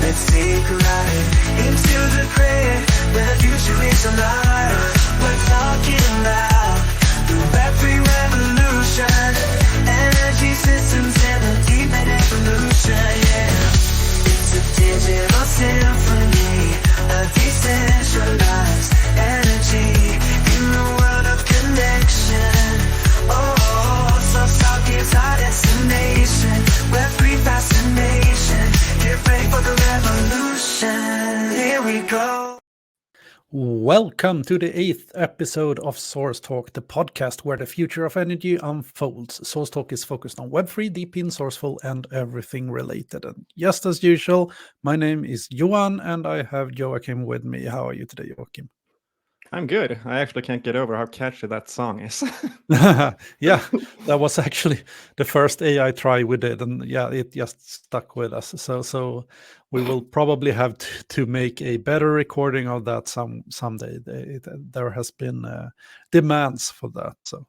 Let's take a ride into the gray where the future is alive. We're talking about the Web3 revolution, energy systems and a deep evolution. Yeah, it's a digital symphony, a decentralized energy in the world of connection. Oh, so South is our destination. Web3 fascination. Get ready for the revolution. Here we go. Welcome to the 8th episode of Source Talk, the podcast where the future of energy unfolds. Source Talk is focused on Web3, DeepIn, Sourceful, and everything related. And just as usual, my name is Johan, and I have Joachim with me. How are you today, Joachim? I'm good. I actually can't get over how catchy that song is. Yeah, that was actually the first AI try we did, and yeah, it just stuck with us. So we will probably have to make a better recording of that someday. There has been demands for that. So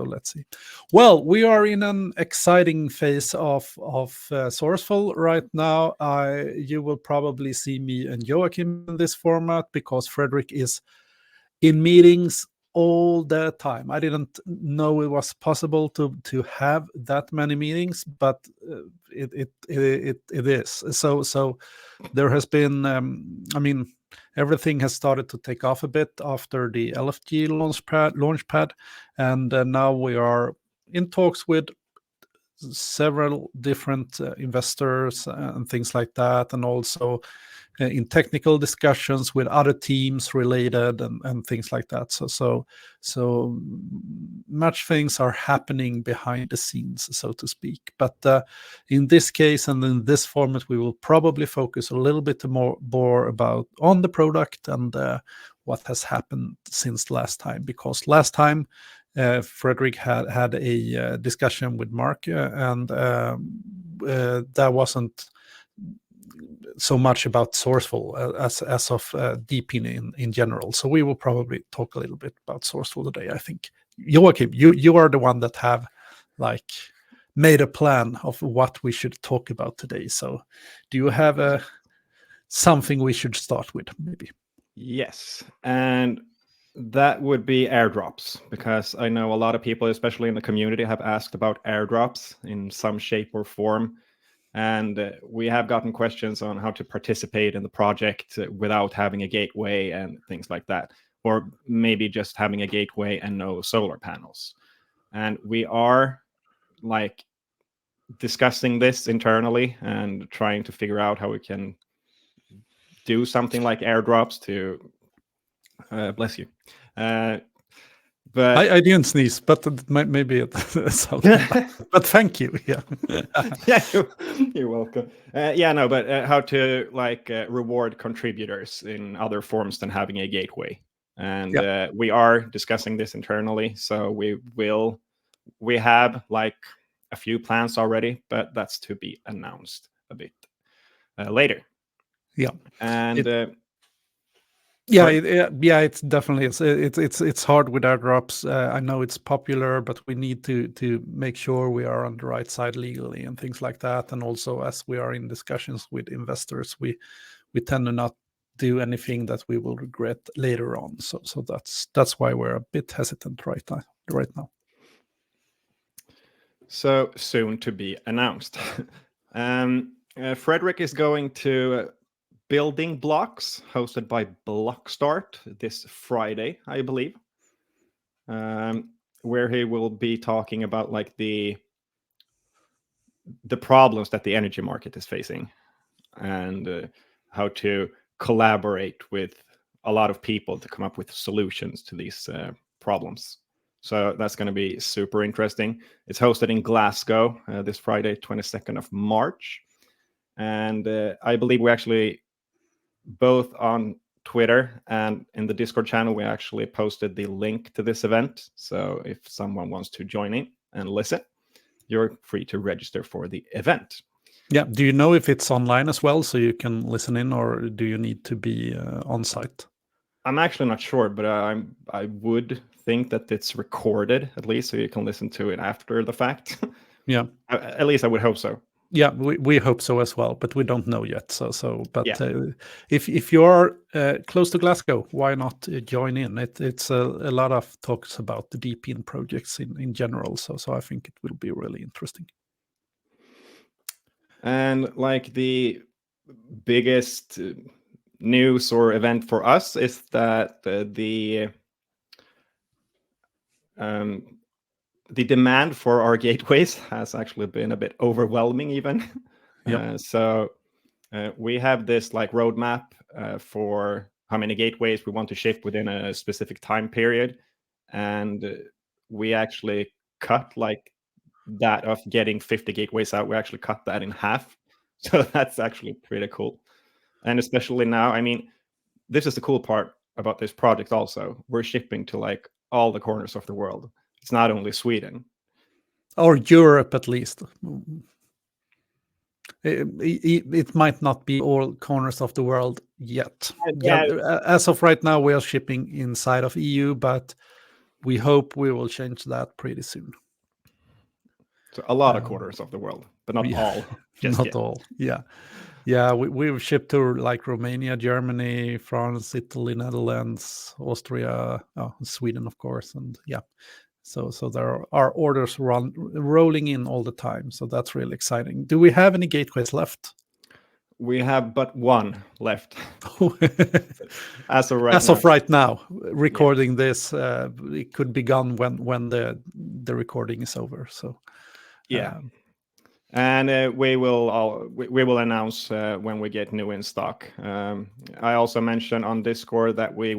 let's see. Well, we are in an exciting phase of Sourceful right now. You will probably see me and Joachim in this format because Frederick is in meetings all the time. I didn't know it was possible to have that many meetings, but it is. So there has been, everything has started to take off a bit after the LFG launchpad, and now we are in talks with several different investors and things like that, and also in technical discussions with other teams related and things like that. So much things are happening behind the scenes, so to speak. But in this case and in this format, we will probably focus a little bit more about on the product and what has happened since last time. Because last time Frederick had a discussion with Mark, and that wasn't so much about Sourceful as of DeepIn in general. So we will probably talk a little bit about Sourceful today, I think. Joachim, you are the one that have made a plan of what we should talk about today. So do you have something we should start with, maybe? Yes, and that would be airdrops, because I know a lot of people, especially in the community, have asked about airdrops in some shape or form. And we have gotten questions on how to participate in the project without having a gateway and things like that, or maybe just having a gateway and no solar panels. And we are discussing this internally and trying to figure out how we can do something like airdrops to bless you. But I didn't sneeze, but maybe it but thank you. Yeah. Yeah, you're welcome. But how to reward contributors in other forms than having a gateway. And we are discussing this internally. So we have a few plans already, but that's to be announced a bit later. Yeah. And it's definitely it's hard with airdrops. I know it's popular, but we need to make sure we are on the right side legally and things like that. And also, as we are in discussions with investors, we tend to not do anything that we will regret later on. So that's why we're a bit hesitant right now. So soon to be announced. Frederick is going to Building Blocks, hosted by Blockstart, this Friday, I believe, where he will be talking about the problems that the energy market is facing and how to collaborate with a lot of people to come up with solutions to these problems. So that's going to be super interesting. It's hosted in Glasgow this Friday, 22nd of March. And I believe we actually, both on Twitter and in the Discord channel, we actually posted the link to this event. So if someone wants to join in and listen, you're free to register for the event. Yeah. Do you know if it's online as well, so you can listen in, or do you need to be on site? I'm actually not sure, but I would think that it's recorded, at least, so you can listen to it after the fact. Yeah. At least I would hope so. Yeah, we hope so as well, but we don't know yet. But Yeah. if you are close to Glasgow, why not join in? It's a lot of talks about the DeepIn projects in general. So I think it will be really interesting. And like the biggest news or event for us is that the demand for our gateways has actually been a bit overwhelming even. Yep. So we have this like roadmap for how many gateways we want to ship within a specific time period, and we actually cut like that of getting 50 gateways out. We actually cut that in half, so that's actually pretty cool. And especially now, I mean, this is the cool part about this project. Also, we're shipping to like all the corners of the world. It's not only Sweden. Or Europe at least. It might not be all corners of the world yet. Yeah, As of right now, we are shipping inside of EU, but we hope we will change that pretty soon. so a lot of corners of the world, but not Yeah, all just not yet. all. Yeah. We've shipped to like Romania, Germany, France, Italy, Netherlands, Austria, Sweden, of course, and yeah. So there are orders rolling in all the time. So that's really exciting. Do we have any gateways left? We have but one left as of right As now. of right now, recording this, it could be gone when the recording is over. So Yeah. And we will announce when we get new in stock. I also mentioned on Discord that we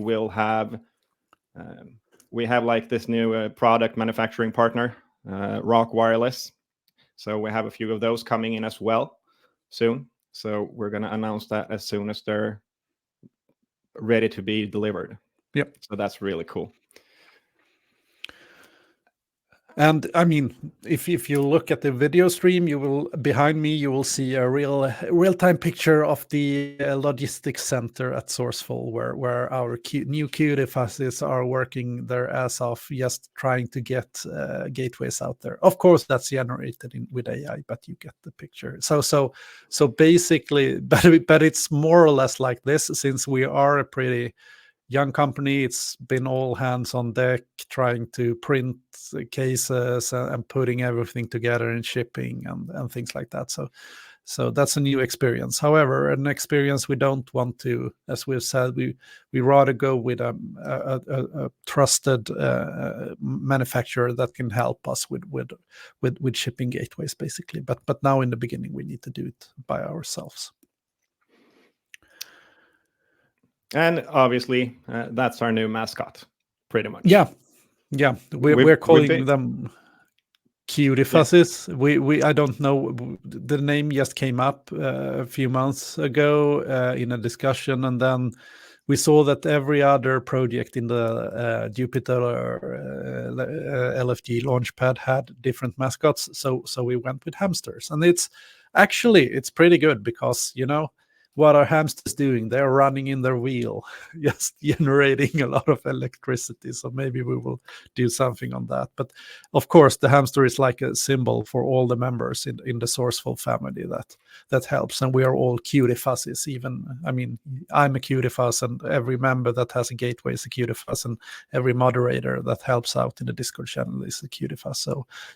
have like this new product manufacturing partner, Rock Wireless. So we have a few of those coming in as well soon. So we're going to announce that as soon as they're ready to be delivered. Yep. So that's really cool. And I mean, if you look at the video stream, behind me you will see a real-time picture of the logistics center at Srcful, where our new QD fuzzies are working their ass off, just trying to get gateways out there. Of course, that's generated with AI, but you get the picture. So basically, but it's more or less like this, since we are a pretty young company. It's been all hands on deck, trying to print cases and putting everything together and shipping and things like that. So that's a new experience. However, an experience we don't want to, as we've said, we rather go with a trusted manufacturer that can help us with shipping gateways, basically. But now in the beginning, we need to do it by ourselves. And obviously, that's our new mascot, pretty much. Yeah. We're calling them Cutie Fuzzies. Yeah. I don't know, the name just came up a few months ago in a discussion, and then we saw that every other project in the Jupiter LFG Launchpad had different mascots. So we went with hamsters, and it's pretty good, because what are hamsters doing? They're running in their wheel, just generating a lot of electricity. So maybe we will do something on that. But of course, the hamster is like a symbol for all the members in the Srcful family that helps. And we are all cutie fuzzies. I'm a cutie fuzz, and every member that has a gateway is a cutie fuzz, and every moderator that helps out in the Discord channel is a cutie fuzz.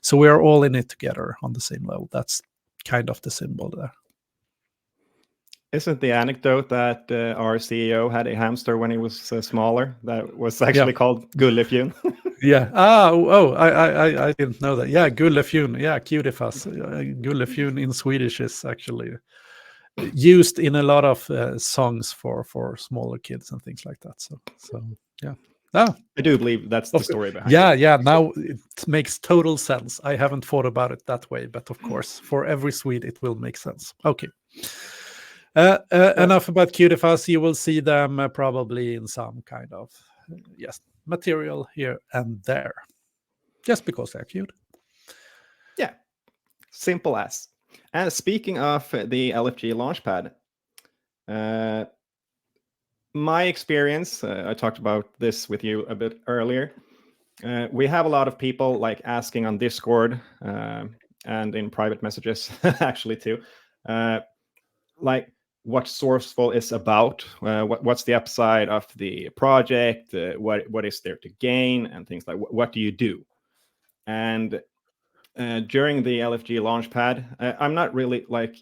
So we are all in it together on the same level. That's kind of the symbol there. Isn't the anecdote that our CEO had a hamster when he was smaller that was actually called Gullefjun? Yeah. I didn't know that. Yeah, Gullefjun. Yeah, cutie fuzz. Gullefjun in Swedish is actually used in a lot of songs for smaller kids and things like that. So yeah. I do believe that's the story behind it. Yeah. Now it makes total sense. I haven't thought about it that way, but of course, for every Swede, it will make sense. Okay. Enough about cutie fuzz. You will see them probably in some kind of material here and there, just because they're cute. Yeah, simple as. And speaking of the LFG Launchpad, my experience, I talked about this with you a bit earlier. We have a lot of people like asking on Discord and in private messages actually too, like what Srcful is about, what's the upside of the project, what is there to gain, and things like what do you do. And during the LFG launchpad, I'm not really like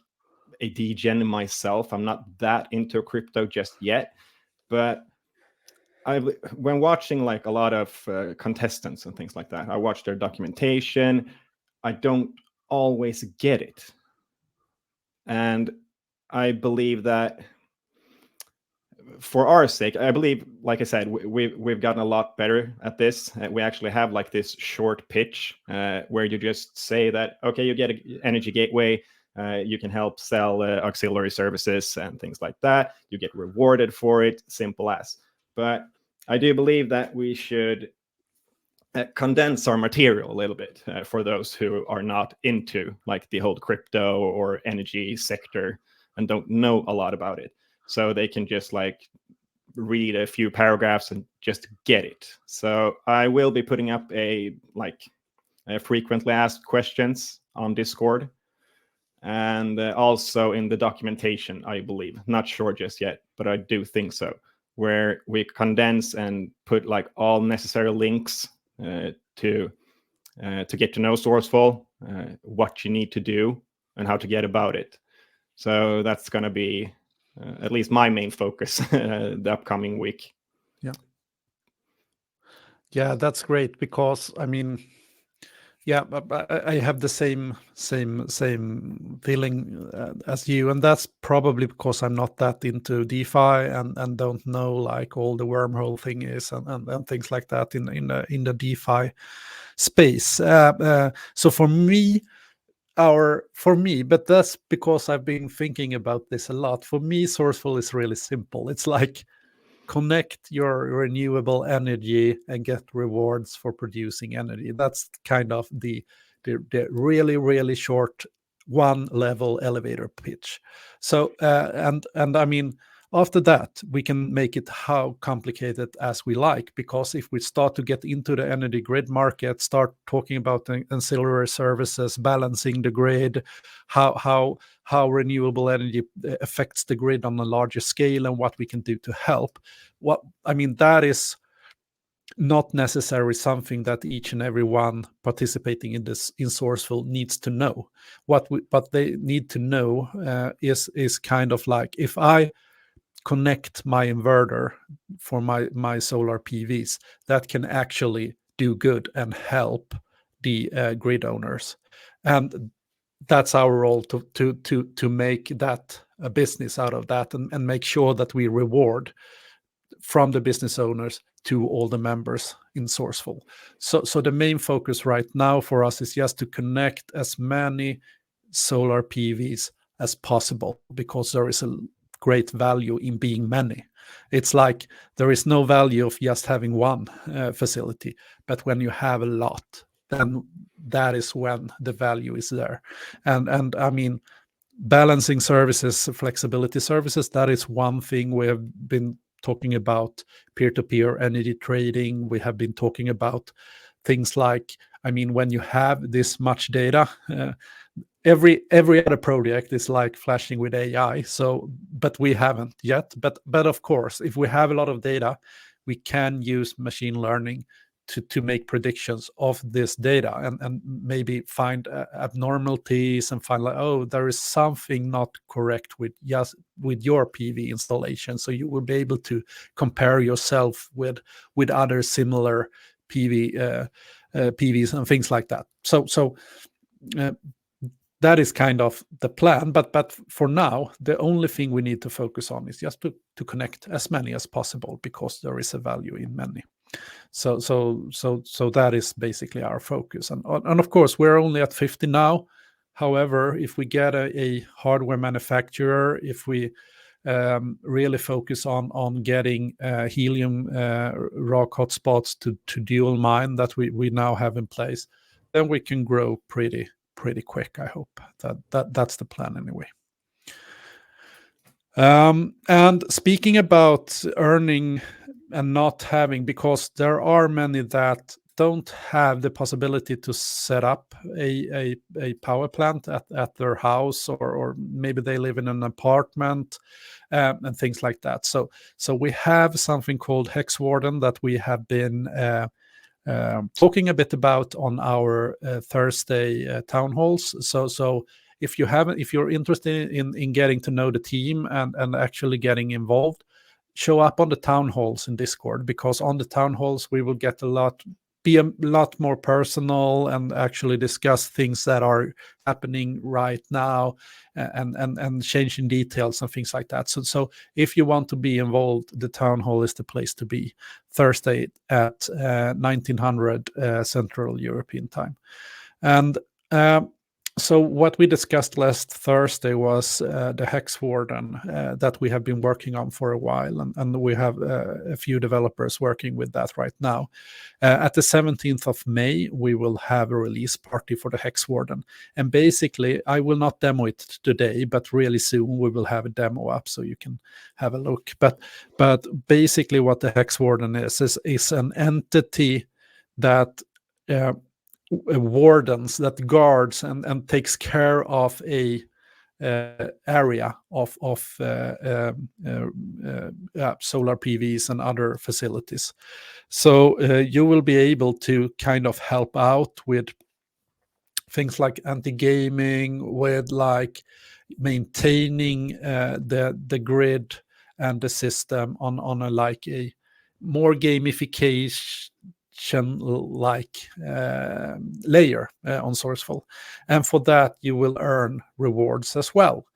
a degen myself. I'm not that into crypto just yet, but when watching like a lot of contestants and things like that, I watch their documentation. I don't always get it, and I believe that for our sake, I believe, like I said, we've gotten a lot better at this. We actually have like this short pitch where you just say that, okay, you get an energy gateway, you can help sell auxiliary services and things like that. You get rewarded for it, simple as. But I do believe that we should condense our material a little bit for those who are not into like the whole crypto or energy sector and don't know a lot about it. So they can just like read a few paragraphs and just get it. So I will be putting up a frequently asked questions on Discord, and also in the documentation, I believe. Not sure just yet, but I do think so, where we condense and put like all necessary links to get to know Srcful, what you need to do, and how to get about it. So that's going to be at least my main focus the upcoming week. Yeah, that's great, because I mean, yeah, I have the same feeling as you, and that's probably because I'm not that into DeFi and don't know like all the wormhole thing is and things like that in the DeFi space. So for me, but that's because I've been thinking about this a lot. For me, Srcful is really simple. It's like connect your renewable energy and get rewards for producing energy. That's kind of the really, really short one level elevator pitch. So and I mean, after that we can make it how complicated as we like, because if we start to get into the energy grid market, start talking about ancillary services, balancing the grid, how renewable energy affects the grid on a larger scale, and what we can do to help. What I mean, that is not necessarily something that each and every one participating in this in Srcful needs to know. What they need to know is kind of like, if I connect my inverter for my solar PVs, that can actually do good and help the grid owners, and that's our role to make that a business out of that, and make sure that we reward from the business owners to all the members in Srcful. So the main focus right now for us is just to connect as many solar PVs as possible, because there is a great value in being many. It's like there is no value of just having one facility, but when you have a lot, then that is when the value is there. And I mean, balancing services, flexibility services, that is one thing we have been talking about. Peer-to-peer energy trading, we have been talking about things like, I mean, when you have this much data, every other project is like flashing with AI. So, but we haven't yet. But of course, if we have a lot of data, we can use machine learning to make predictions of this data, and maybe find abnormalities, and find like, oh, there is something not correct with your PV installation. So you will be able to compare yourself with other similar PVs and things like that. So that is kind of the plan. But for now, the only thing we need to focus on is just to connect as many as possible, because there is a value in many. So that is basically our focus. And of course, we're only at 50 now. However, if we get a hardware manufacturer, if we really focus on getting helium rock hotspots to dual mine that we now have in place, then we can grow pretty quick. I hope that's the plan anyway. And speaking about earning and not having, because there are many that don't have the possibility to set up a power plant at their house, or maybe they live in an apartment, and things like that. So we have something called HexWarden that we have been talking a bit about on our Thursday town halls. So if you're interested in getting to know the team and actually getting involved, show up on the town halls in Discord, because on the town halls we will be a lot more personal and actually discuss things that are happening right now, and changing details and things like that. So if you want to be involved, the town hall is the place to be. Thursday at 1900 Central European Time. And so what we discussed last Thursday was the HexWarden that we have been working on for a while, and we have a few developers working with that right now. At the 17th of May, we will have a release party for the HexWarden. And basically, I will not demo it today, but really soon we will have a demo up so you can have a look. But basically what the HexWarden is an entity that wardens, that guards and takes care of a area of solar PVs and other facilities. So you will be able to kind of help out with things like anti-gaming, with like maintaining the grid and the system on a like a more gamification like layer on Srcful. And for that you will earn rewards as well.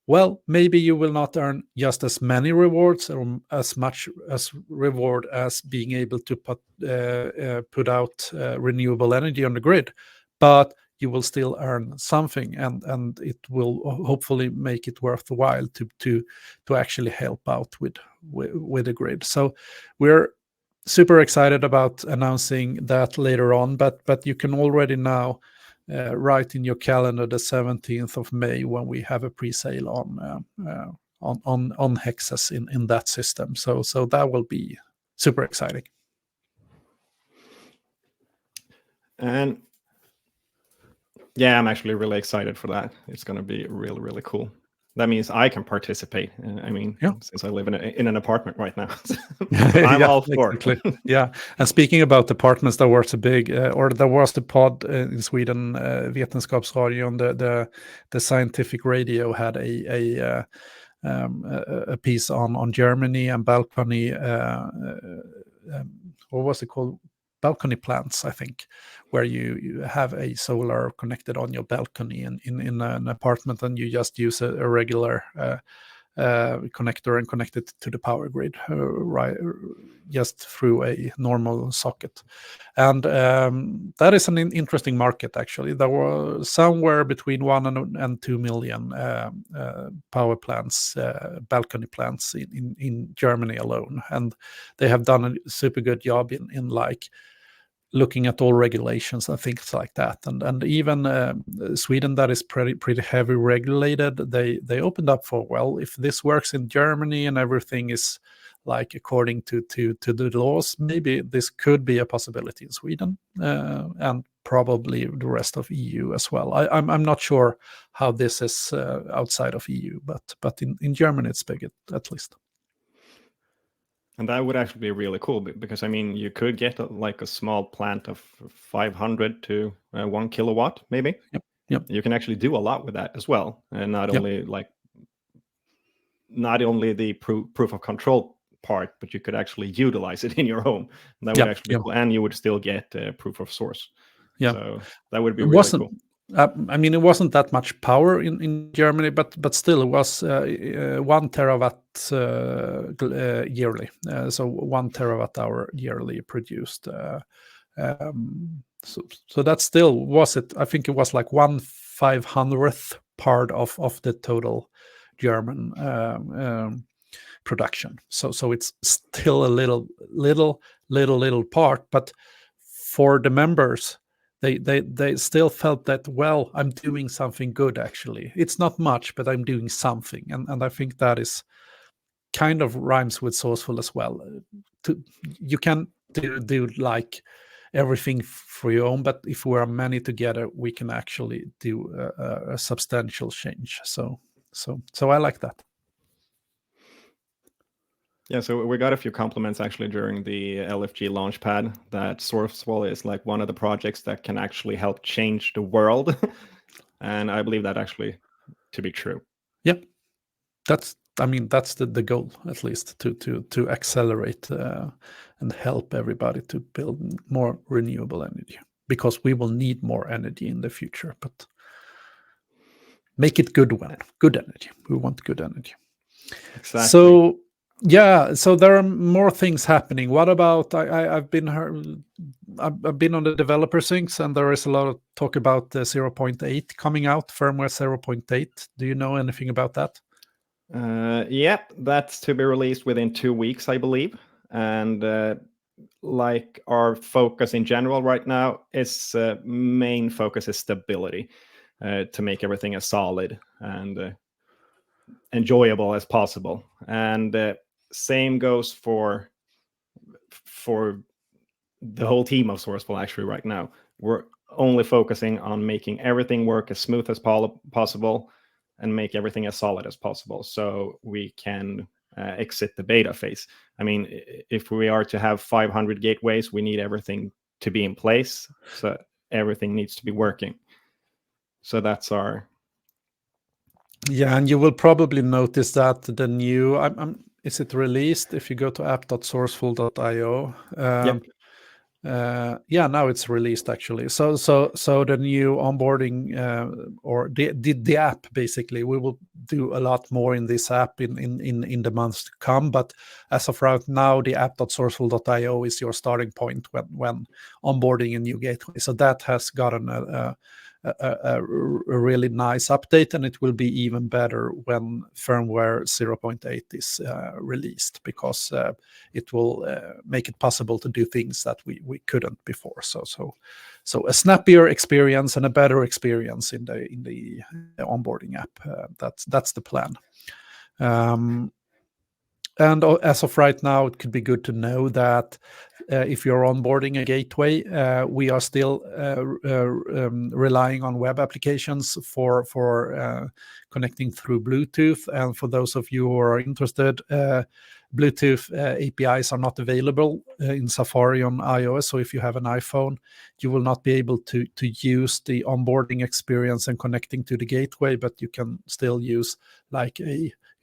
Well, maybe you will not earn just as many rewards or as much as reward as being able to put out renewable energy on the grid, but you will still earn something, and it will hopefully make it worthwhile to actually help out with the grid. So we're super excited about announcing that later on, but you can already now write in your calendar the 17th of May when we have a pre-sale on Hexes in that system. So that will be super exciting. And yeah, I'm actually really excited for that. It's going to be really, really cool. That means I can participate. I mean, since I live in an apartment right now, I'm all for it. Yeah. And speaking about apartments, there was the pod in Sweden, Vetenskapsradion, the scientific radio had a piece on Germany and balcony. What was it called? Balcony plants, I think, where you have a solar connected on your balcony in an apartment, and you just use a regular connector and connect it to the power grid, right, just through a normal socket. And that is an interesting market, actually. There were somewhere between 1 and 2 million power plants, balcony plants in Germany alone, and they have done a super good job in like looking at all regulations and things like that. And even Sweden, that is pretty heavy regulated, they opened up for, well, if this works in Germany and everything is like according to the laws, maybe this could be a possibility in Sweden, and probably the rest of EU as well. I'm not sure how this is outside of EU, but in Germany it's big at least. And that would actually be really cool, because I mean, you could get a small plant of 500 to 1 kilowatt, maybe. Yep. You can actually do a lot with that as well, and not only the proof of control part, but you could actually utilize it in your home. And that would actually be cool, and you would still get proof of source. Yeah, so that would be really cool. I mean, it wasn't that much power in Germany, but still, it was 1 terawatt yearly. So 1 terawatt hour yearly produced. So that still was it. I think it was like 1/500th part of the total German production. So it's still a little part, but for the members, they still felt that, well, I'm doing something good, actually. It's not much, but I'm doing something. And I think that is kind of rhymes with Srcful as well. You can do like everything for your own, but if we are many together, we can actually do a substantial change. So I like that. Yeah, so we got a few compliments actually during the LFG Launchpad that Srcful is like one of the projects that can actually help change the world. And I believe that actually to be true. Yeah, that's the goal, at least, to accelerate and help everybody to build more renewable energy, because we will need more energy in the future, but make it good energy. We want good energy. Exactly. So yeah, so there are more things happening. What about I've been on the developer things, and there is a lot of talk about the 0.8 coming out, firmware 0.8. Do you know anything about that? Yep, that's to be released within 2 weeks, I believe. And like our focus in general right now is main focus is stability, to make everything as solid and enjoyable as possible. And same goes for the whole team of Srcful. Actually, right now we're only focusing on making everything work as smooth as possible and make everything as solid as possible, so we can exit the beta phase. I mean, if we are to have 500 gateways, we need everything to be in place, so everything needs to be working. So that's our... Yeah, and you will probably notice that the new is it released? If you go to app.srcful.io, Yep. yeah, now it's released actually. So the new onboarding or the app, basically, we will do a lot more in this app in the months to come. But as of right now, the app.srcful.io is your starting point when onboarding a new gateway. So that has gotten a really nice update, and it will be even better when firmware 0.8 is released, because it will make it possible to do things that we couldn't before. So a snappier experience and a better experience in the onboarding app. That's the plan. And as of right now, it could be good to know that if you're onboarding a gateway, we are still relying on web applications for connecting through Bluetooth. And for those of you who are interested, Bluetooth APIs are not available in Safari on iOS. So if you have an iPhone, you will not be able to use the onboarding experience and connecting to the gateway, but you can still use, like,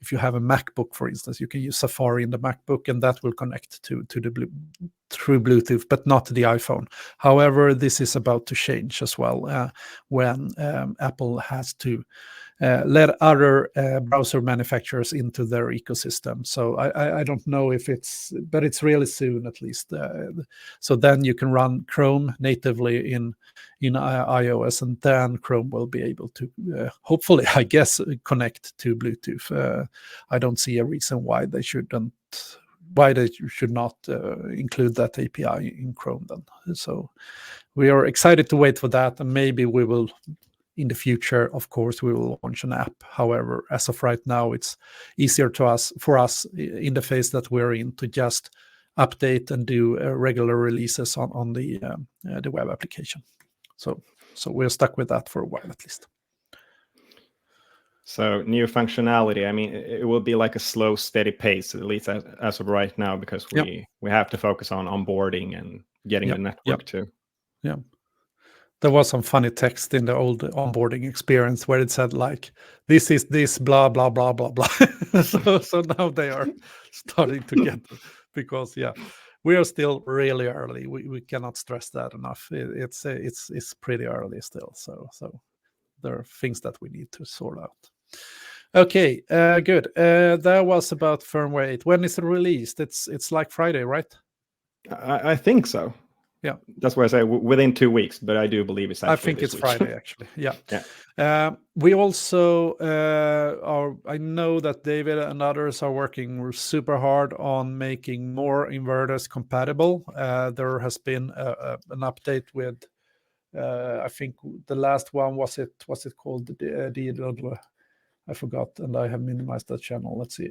if you have a MacBook, for instance, you can use Safari in the MacBook, and that will connect through Bluetooth, but not the iPhone. However, this is about to change as well when Apple has to let other browser manufacturers into their ecosystem. So I don't know if but it's really soon, at least. So then you can run Chrome natively in iOS, and then Chrome will be able to hopefully, I guess, connect to Bluetooth. I don't see a reason why they should not include that API in Chrome then. So we are excited to wait for that, and maybe we will, in the future, of course, we will launch an app. However, as of right now, it's easier for us in the phase that we're in to just update and do regular releases on the web application. So we're stuck with that for a while, at least. So new functionality, I mean, it will be like a slow, steady pace, at least as of right now, because we have to focus on onboarding and getting the network too. Yeah. There was some funny text in the old onboarding experience where it said, like, this is this, blah, blah, blah, blah, blah. so now they are starting to get, because, we are still really early. We cannot stress that enough. It's pretty early still. So there are things that we need to sort out. Okay, good. That was about firmware 8. When is it released? It's like Friday, right? I think so. Yeah, that's why I say within 2 weeks, but I do believe it's actually I think this it's week. Friday, actually. Yeah. Yeah. We also I know that David and others are working super hard on making more inverters compatible. There has been an update with I think the last one was it called the I forgot, and I have minimized that channel. Let's see.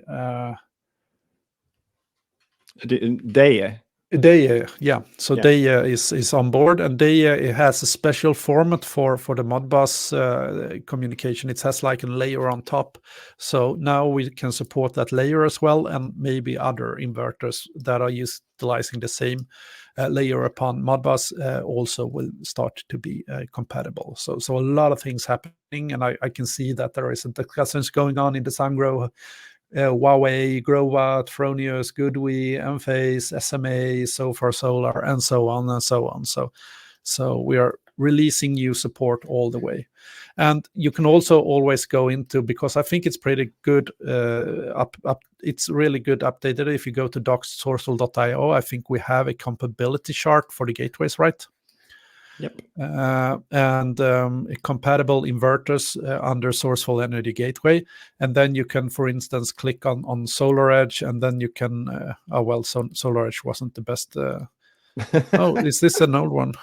Day. They, yeah. So Yeah. they is on board, and they it has a special format for the Modbus communication. It has like a layer on top. So now we can support that layer as well, and maybe other inverters that are utilizing the same layer upon Modbus also will start to be compatible. So a lot of things happening, and I can see that there is discussions going on in the Sangro. Huawei, Growatt, Fronius, Goodwe, Enphase, SMA, Sofar Solar, and so on and so on. So we are releasing new support all the way. And you can also always go into, because I think it's pretty good, it's really good updated. If you go to docs.srcful.io, I think we have a compatibility chart for the gateways, right? Yep. And compatible inverters under Srcful Energy Gateway. And then you can, for instance, click on SolarEdge, and then you can, SolarEdge wasn't the best. Oh, is this an old one?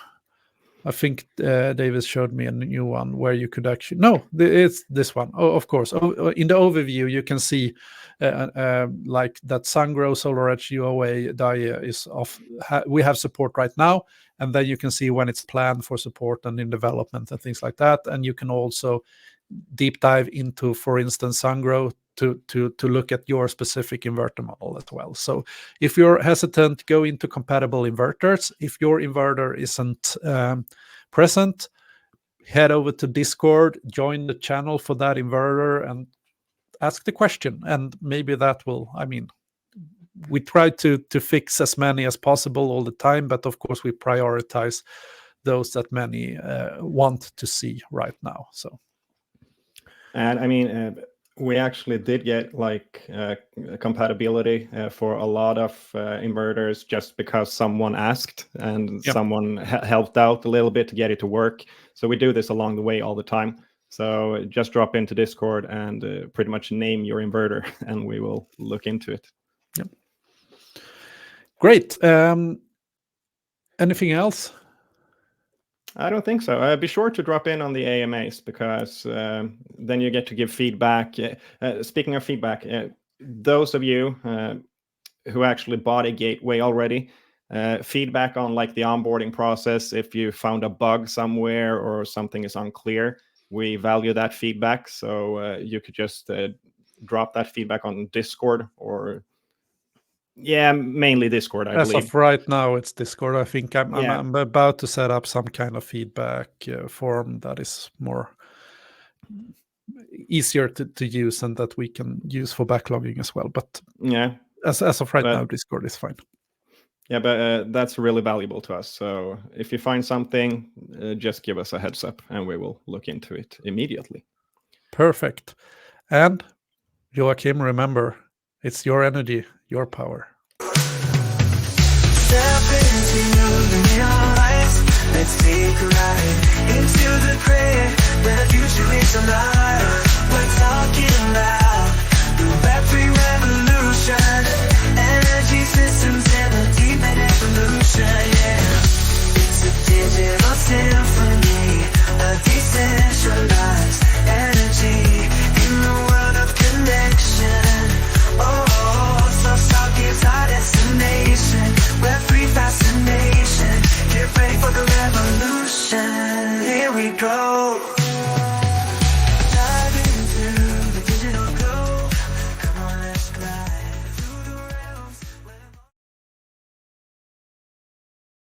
I think Davis showed me a new one where you could actually, no, it's this one. Oh, of course. In the overview, you can see like that Sangro, SolarEdge, UOA, DIA is off. We have support right now, and then you can see when it's planned for support and in development and things like that. And you can also deep dive into, for instance, Sangro to look at your specific inverter model as well. So if you're hesitant, go into compatible inverters. If your inverter isn't present, head over to Discord, join the channel for that inverter, and ask the question. And maybe that will, I mean, we try to fix as many as possible all the time, but of course we prioritize those that many want to see right now. So, and I mean, we actually did get like compatibility for a lot of inverters just because someone asked and someone helped out a little bit to get it to work. So we do this along the way all the time. So just drop into Discord and pretty much name your inverter, and we will look into it. Yep. Great. Anything else? I don't think so. Be sure to drop in on the AMAs, because then you get to give feedback. Speaking of feedback, those of you who actually bought a gateway already, feedback on like the onboarding process. If you found a bug somewhere or something is unclear, we value that feedback. So you could just drop that feedback on Discord, or mainly Discord, I believe. As of right now, it's Discord. I think I'm about to set up some kind of feedback form that is more easier to use and that we can use for backlogging as well. But as of right now, Discord is fine. Yeah, but that's really valuable to us. So if you find something, just give us a heads up and we will look into it immediately. Perfect. And Joachim, remember, it's your energy, your power. Step into the neon lights. Let's take a ride into the gray where the future is alive. We're talking about the battery revolution, energy systems and a deep evolution. Yeah, it's a digital symphony, a decentralized energy in the world of connection. So gives our destination. We're free fascination. Get ready for the revolution. Here we go.